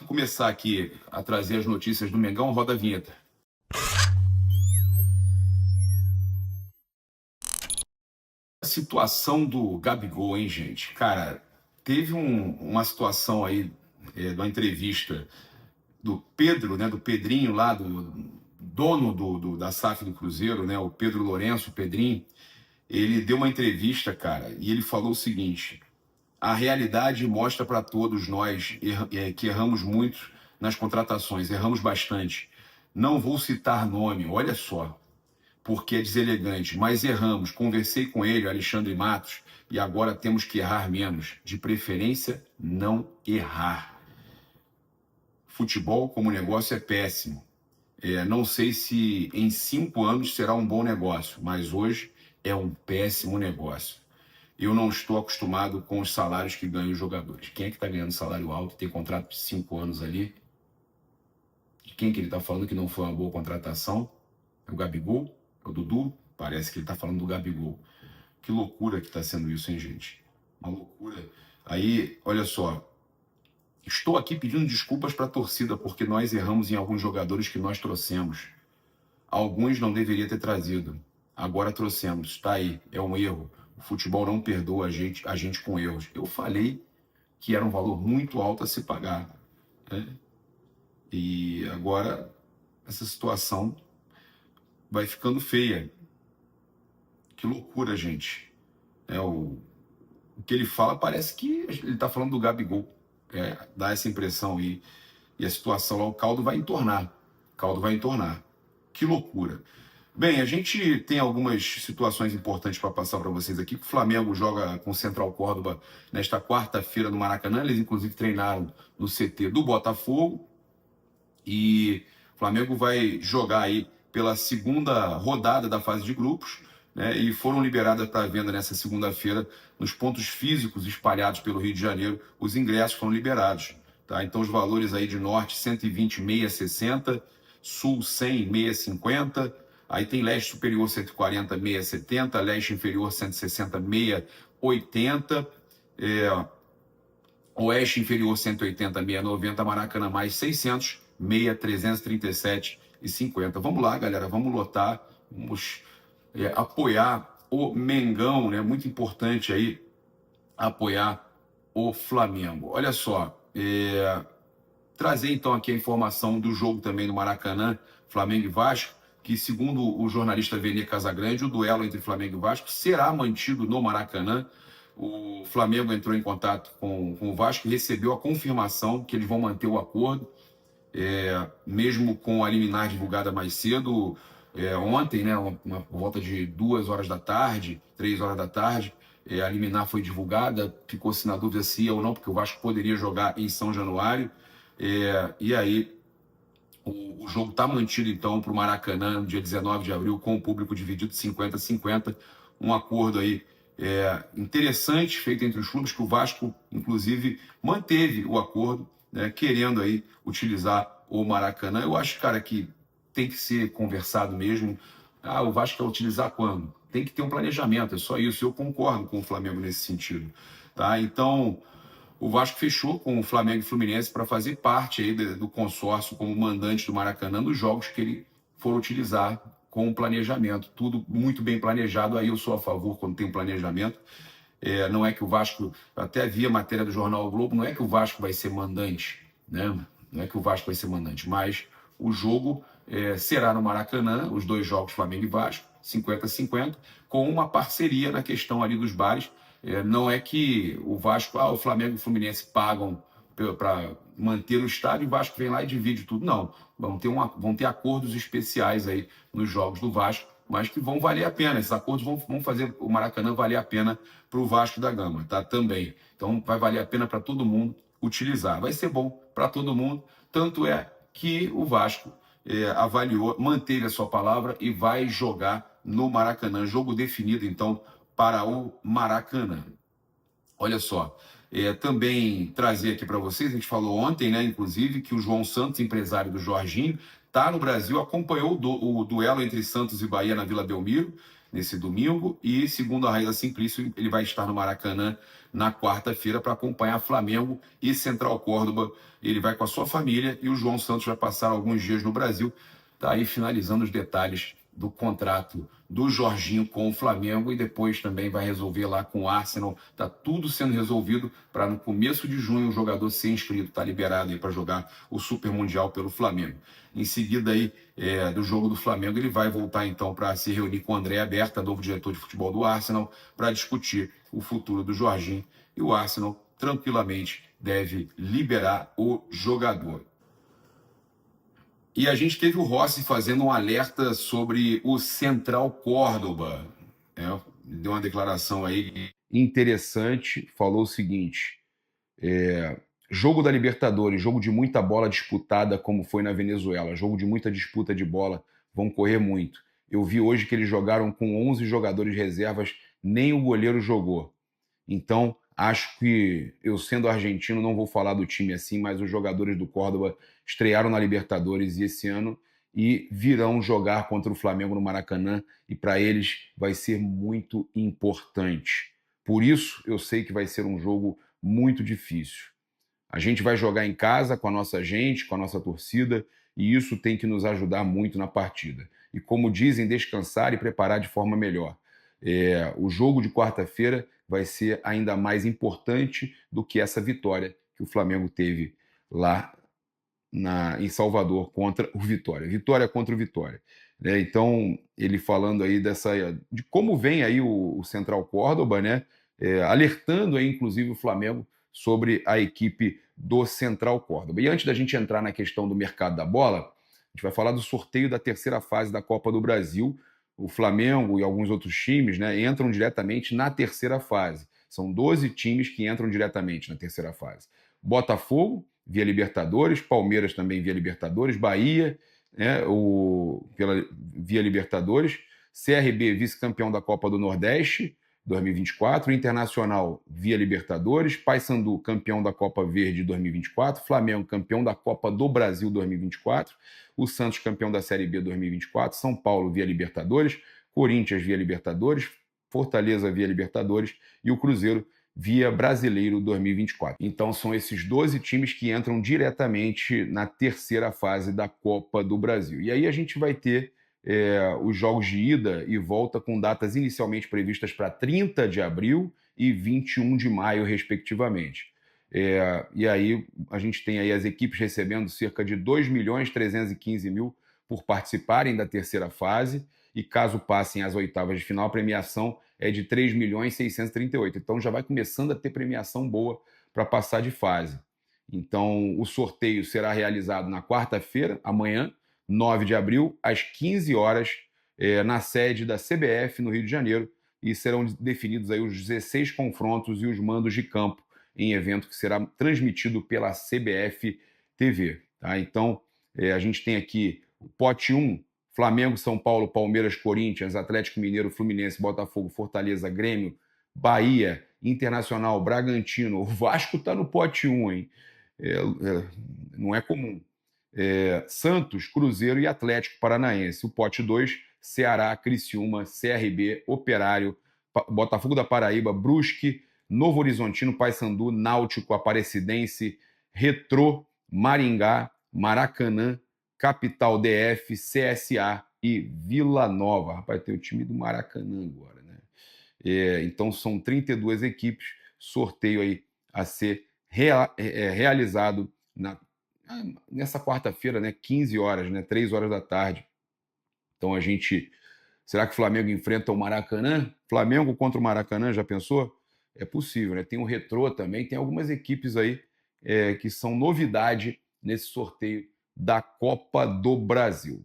começar aqui a trazer as notícias do Mengão, roda a vinheta. A situação do Gabigol, hein, gente? Cara, teve uma situação aí, de uma entrevista do Pedro, né, do Pedrinho lá, do dono da SAF do Cruzeiro, né, o Pedro Lourenço, o Pedrinho. Ele deu uma entrevista, cara, e ele falou o seguinte: a realidade mostra para todos nós que erramos muito nas contratações, erramos bastante. Não vou citar nome, olha só, porque é deselegante, mas erramos. Conversei com ele, Alexandre Matos, e agora temos que errar menos. De preferência, não errar. Futebol como negócio é péssimo. Não sei se em 5 anos será um bom negócio, mas hoje é um péssimo negócio. Eu não estou acostumado com os salários que ganham os jogadores. Quem é que está ganhando salário alto, tem contrato de 5 anos ali? De quem que ele está falando que não foi uma boa contratação? É o Gabigol? É o Dudu? Parece que ele está falando do Gabigol. Que loucura que está sendo isso, hein, gente? Uma loucura. Aí, olha só. Estou aqui pedindo desculpas para a torcida, porque nós erramos em alguns jogadores que nós trouxemos. Alguns não deveria ter trazido. Agora trouxemos. Está aí. É um erro. O futebol não perdoa a gente com erros. Eu falei que era um valor muito alto a se pagar, né? E agora essa situação vai ficando feia. Que loucura, gente. O que ele fala parece que ele está falando do Gabigol. Dá essa impressão aí. E a situação lá, o caldo vai entornar. O caldo vai entornar. Que loucura. Bem, a gente tem algumas situações importantes para passar para vocês aqui. O Flamengo joga com o Central Córdoba nesta quarta-feira no Maracanã. Eles, inclusive, treinaram no CT do Botafogo. E o Flamengo vai jogar aí pela segunda rodada da fase de grupos, né? E foram liberadas para venda nessa segunda-feira nos pontos físicos espalhados pelo Rio de Janeiro. Os ingressos foram liberados, tá? Então os valores aí de norte 120,660, sul 100,650. Aí tem leste superior 140,670, leste inferior 160,680, oeste inferior 180,690, Maracanã mais 600, 337,50. Vamos lá, galera, vamos lotar, vamos apoiar o Mengão, né? Muito importante aí apoiar o Flamengo. Olha só, trazer então aqui a informação do jogo também no Maracanã, Flamengo e Vasco, que segundo o jornalista Vene Casagrande, o duelo entre Flamengo e Vasco será mantido no Maracanã. O Flamengo entrou em contato com o Vasco e recebeu a confirmação que eles vão manter o acordo, mesmo com a liminar divulgada mais cedo, ontem, né, uma volta de 2 horas da tarde, 3 horas da tarde, a liminar foi divulgada, ficou-se na dúvida se ia ou não, porque o Vasco poderia jogar em São Januário, e aí o jogo está mantido, então, para o Maracanã, no dia 19 de abril, com o público dividido 50-50. Um acordo aí interessante feito entre os clubes, que o Vasco, inclusive, manteve o acordo, né, querendo aí utilizar o Maracanã. Eu acho, cara, que tem que ser conversado mesmo. O Vasco quer utilizar quando? Tem que ter um planejamento, é só isso. Eu concordo com o Flamengo nesse sentido, tá? Então, o Vasco fechou com o Flamengo e Fluminense para fazer parte aí do consórcio como mandante do Maracanã nos jogos que ele for utilizar com o planejamento. Tudo muito bem planejado, aí eu sou a favor quando tem um planejamento. Não é que o Vasco, até via matéria do jornal o Globo, não é que o Vasco vai ser mandante, né? Não é que o Vasco vai ser mandante, mas o jogo será no Maracanã, os 2 jogos Flamengo e Vasco, 50-50, com uma parceria na questão ali dos bares. Não é que o Vasco, o Flamengo e o Fluminense pagam para manter o estádio e o Vasco vem lá e divide tudo. Não, vão ter acordos especiais aí nos jogos do Vasco, mas que vão valer a pena. Esses acordos vão fazer o Maracanã valer a pena para o Vasco da Gama, tá? Também. Então vai valer a pena para todo mundo utilizar. Vai ser bom para todo mundo. Tanto é que o Vasco avaliou, manteve a sua palavra e vai jogar no Maracanã. Jogo definido, então, para o Maracanã. Olha só, também trazer aqui para vocês, a gente falou ontem, né, inclusive, que o João Santos, empresário do Jorginho, está no Brasil, acompanhou o duelo entre Santos e Bahia na Vila Belmiro, nesse domingo, e segundo a Raíza Simplício, ele vai estar no Maracanã na quarta-feira para acompanhar Flamengo e Central Córdoba. Ele vai com a sua família e o João Santos vai passar alguns dias no Brasil. Está aí finalizando os detalhes do contrato do Jorginho com o Flamengo e depois também vai resolver lá com o Arsenal. Está tudo sendo resolvido para no começo de junho o jogador ser inscrito, está liberado aí para jogar o Super Mundial pelo Flamengo. Em seguida aí do jogo do Flamengo, ele vai voltar então para se reunir com o André Berta, novo diretor de futebol do Arsenal, para discutir o futuro do Jorginho, e o Arsenal tranquilamente deve liberar o jogador. E a gente teve o Rossi fazendo um alerta sobre o Central Córdoba. Deu uma declaração aí interessante, falou o seguinte: jogo da Libertadores, jogo de muita bola disputada, como foi na Venezuela, jogo de muita disputa de bola, vão correr muito. Eu vi hoje que eles jogaram com 11 jogadores reservas, nem o goleiro jogou. Então, acho que eu, sendo argentino, não vou falar do time assim, mas os jogadores do Córdoba estrearam na Libertadores esse ano e virão jogar contra o Flamengo no Maracanã, e para eles vai ser muito importante. Por isso, eu sei que vai ser um jogo muito difícil. A gente vai jogar em casa com a nossa gente, com a nossa torcida, e isso tem que nos ajudar muito na partida. E como dizem, descansar e preparar de forma melhor. O jogo de quarta-feira vai ser ainda mais importante do que essa vitória que o Flamengo teve lá em Salvador contra o Vitória. Vitória contra o Vitória. Então, ele falando aí de como vem aí o Central Córdoba, né? Alertando aí, inclusive, o Flamengo sobre a equipe do Central Córdoba. E antes da gente entrar na questão do mercado da bola, a gente vai falar do sorteio da terceira fase da Copa do Brasil. O Flamengo e alguns outros times, né, entram diretamente na terceira fase. São 12 times que entram diretamente na terceira fase. Botafogo, via Libertadores, Palmeiras também via Libertadores, Bahia, né, via Libertadores, CRB, vice-campeão da Copa do Nordeste, 2024, Internacional via Libertadores, Paysandu, campeão da Copa Verde 2024, Flamengo, campeão da Copa do Brasil 2024, o Santos, campeão da Série B 2024, São Paulo via Libertadores, Corinthians via Libertadores, Fortaleza via Libertadores e o Cruzeiro via Brasileiro 2024. Então são esses 12 times que entram diretamente na terceira fase da Copa do Brasil. E aí a gente vai ter os jogos de ida e volta com datas inicialmente previstas para 30 de abril e 21 de maio, respectivamente. E aí a gente tem aí as equipes recebendo cerca de 2.315.000 por participarem da terceira fase, e caso passem às oitavas de final, a premiação é de 3.638.000. Então já vai começando a ter premiação boa para passar de fase. Então o sorteio será realizado na quarta-feira, amanhã, 9 de abril, às 15 horas, na sede da CBF, no Rio de Janeiro, e serão definidos aí os 16 confrontos e os mandos de campo em evento que será transmitido pela CBF TV. Tá? Então, a gente tem aqui o pote 1, Flamengo, São Paulo, Palmeiras, Corinthians, Atlético Mineiro, Fluminense, Botafogo, Fortaleza, Grêmio, Bahia, Internacional, Bragantino. O Vasco está no pote 1, hein? Não é comum. Santos, Cruzeiro e Atlético Paranaense. O pote 2, Ceará, Criciúma, CRB, Operário, Botafogo da Paraíba, Brusque, Novo Horizontino, Paysandu, Náutico, Aparecidense, Retrô, Maringá, Maracanã, Capital DF, CSA e Vila Nova. Rapaz, tem o time do Maracanã agora, né? Então são 32 equipes, sorteio aí a ser realizado nessa quarta-feira, né, 15 horas, né, 3 horas da tarde. Então será que o Flamengo enfrenta o Maracanã? Flamengo contra o Maracanã, já pensou? É possível, né? Tem o Retrô também, tem algumas equipes aí que são novidade nesse sorteio da Copa do Brasil.